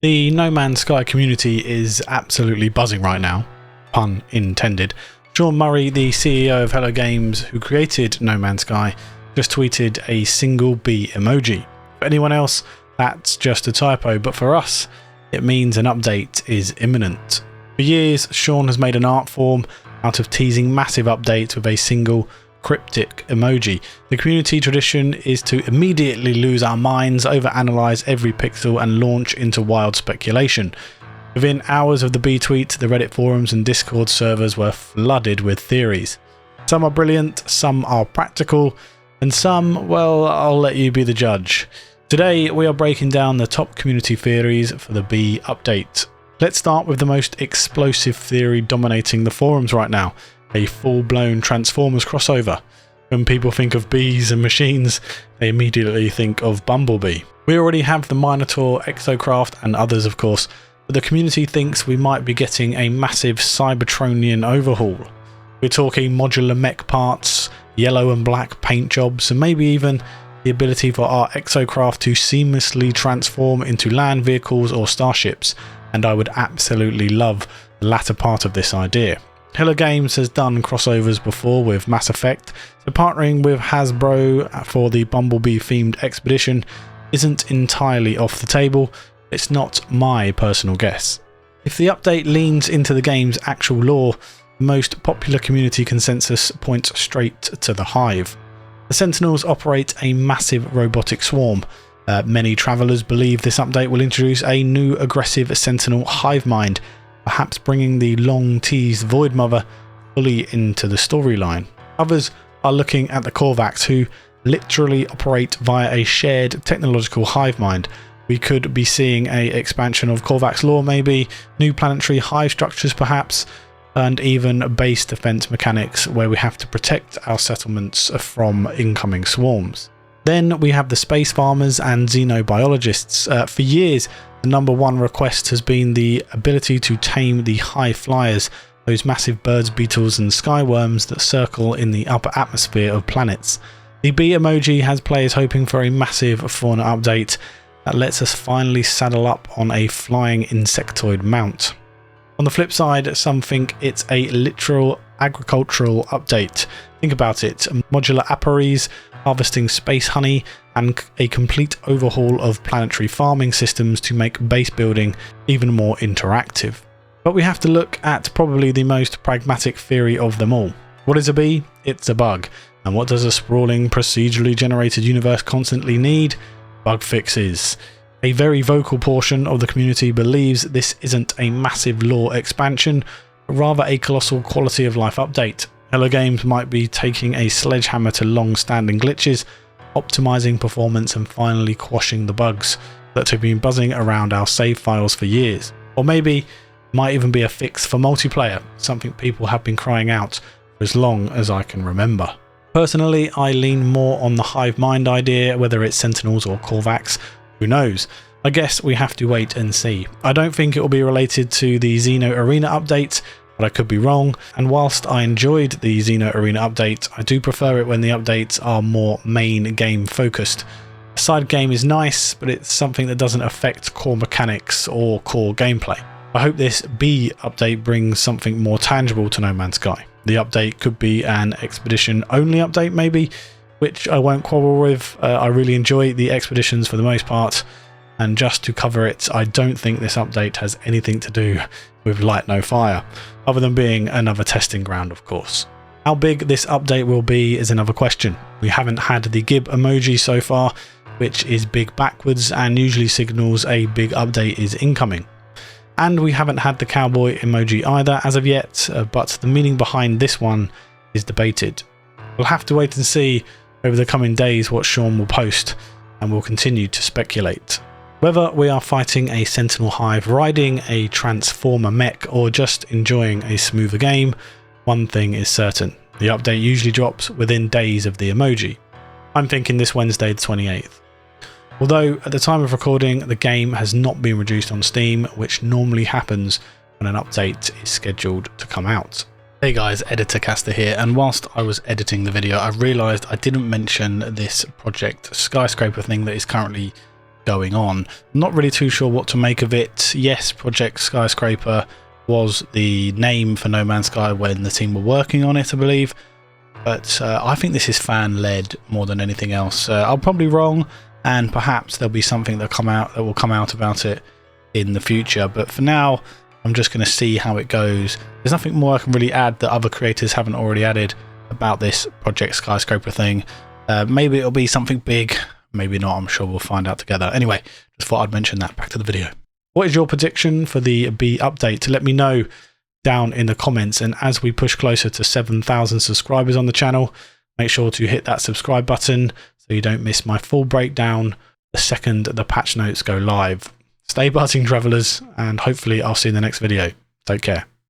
The No Man's Sky community is absolutely buzzing right now, pun intended. Sean Murray, the CEO of Hello Games, who created No Man's Sky, just tweeted a single bee emoji. For anyone else, that's just a typo, but for us, it means an update is imminent. For years, Sean has made an art form out of teasing massive updates with a single cryptic emoji. The community tradition is to immediately lose our minds, overanalyze every pixel and launch into wild speculation. Within hours of the bee tweet, the Reddit forums and Discord servers were flooded with theories. Some are brilliant, some are practical, and some, well, I'll let you be the judge. Today we are breaking down the top community theories for the bee update. Let's start with the most explosive theory dominating the forums right now, a full-blown Transformers crossover. When people think of bees and machines, they immediately think of Bumblebee. We already have the Minotaur, Exocraft and others of course, but the community thinks we might be getting a massive Cybertronian overhaul. We're talking modular mech parts, yellow and black paint jobs, and maybe even the ability for our Exocraft to seamlessly transform into land vehicles or starships, and I would absolutely love the latter part of this idea. Hello Games has done crossovers before with Mass Effect, so partnering with Hasbro for the Bumblebee themed expedition isn't entirely off the table. It's not my personal guess. If the update leans into the game's actual lore, the most popular community consensus points straight to the Hive. The Sentinels operate a massive robotic swarm. Many travellers believe this update will introduce a new aggressive Sentinel hive mind, perhaps bringing the long-teased Void Mother fully into the storyline. Others are looking at the Korvax, who literally operate via a shared technological hive mind. We could be seeing an expansion of Korvax lore maybe, new planetary hive structures perhaps, and even base defense mechanics where we have to protect our settlements from incoming swarms. Then we have the space farmers and xenobiologists. For years, the #1 request has been the ability to tame the high flyers, those massive birds, beetles and skyworms that circle in the upper atmosphere of planets. The bee emoji has players hoping for a massive fauna update that lets us finally saddle up on a flying insectoid mount. On the flip side, some think it's a literal agricultural update. Think about it, modular apiaries, harvesting space honey, and a complete overhaul of planetary farming systems to make base building even more interactive. But we have to look at probably the most pragmatic theory of them all. What is a bee? It's a bug. And what does a sprawling, procedurally generated universe constantly need? Bug fixes. A very vocal portion of the community believes this isn't a massive lore expansion, but rather a colossal quality of life update. Hello Games might be taking a sledgehammer to long-standing glitches, optimizing performance and finally quashing the bugs that have been buzzing around our save files for years. Or maybe might even be a fix for multiplayer, something people have been crying out for as long as I can remember. Personally, I lean more on the hive mind idea, whether it's Sentinels or Korvax, who knows? I guess we have to wait and see. I don't think it will be related to the Xeno Arena update, but I could be wrong, and whilst I enjoyed the Xeno Arena update, I do prefer it when the updates are more main game focused. A side game is nice, but it's something that doesn't affect core mechanics or core gameplay. I hope this bee update brings something more tangible to No Man's Sky. The update could be an expedition only update maybe, which I won't quarrel with. I really enjoy the expeditions for the most part, and just to cover it, I don't think this update has anything to do with Light No Fire, other than being another testing ground of course. How big this update will be is another question. We haven't had the Gib emoji so far, which is big backwards and usually signals a big update is incoming. And we haven't had the cowboy emoji either as of yet, but the meaning behind this one is debated. We'll have to wait and see over the coming days what Sean will post, and we'll continue to speculate. Whether we are fighting a Sentinel hive, riding a Transformer mech, or just enjoying a smoother game, one thing is certain. The update usually drops within days of the emoji. I'm thinking this Wednesday the 28th. Although at the time of recording the game has not been reduced on Steam, which normally happens when an update is scheduled to come out. Hey guys, Editor Caster here, and whilst I was editing the video I realised I didn't mention this project skyscraper thing that is currently going on. I'm not really too sure what to make of it. Yes, Project Skyscraper was the name for No Man's Sky when the team were working on it, I believe. But I think this is fan-led more than anything else. I'm probably wrong, and perhaps there'll be something that will come out about it in the future. But for now, I'm just going to see how it goes. There's nothing more I can really add that other creators haven't already added about this Project Skyscraper thing. Maybe it'll be something big, maybe not. I'm sure we'll find out together. Anyway, just thought I'd mention that. Back to the video. What is your prediction for the bee update? Let me know down in the comments, and as we push closer to 7,000 subscribers on the channel, make sure to hit that subscribe button so you don't miss my full breakdown the second the patch notes go live. Stay buzzing, travelers, and hopefully I'll see you in the next video. Take care.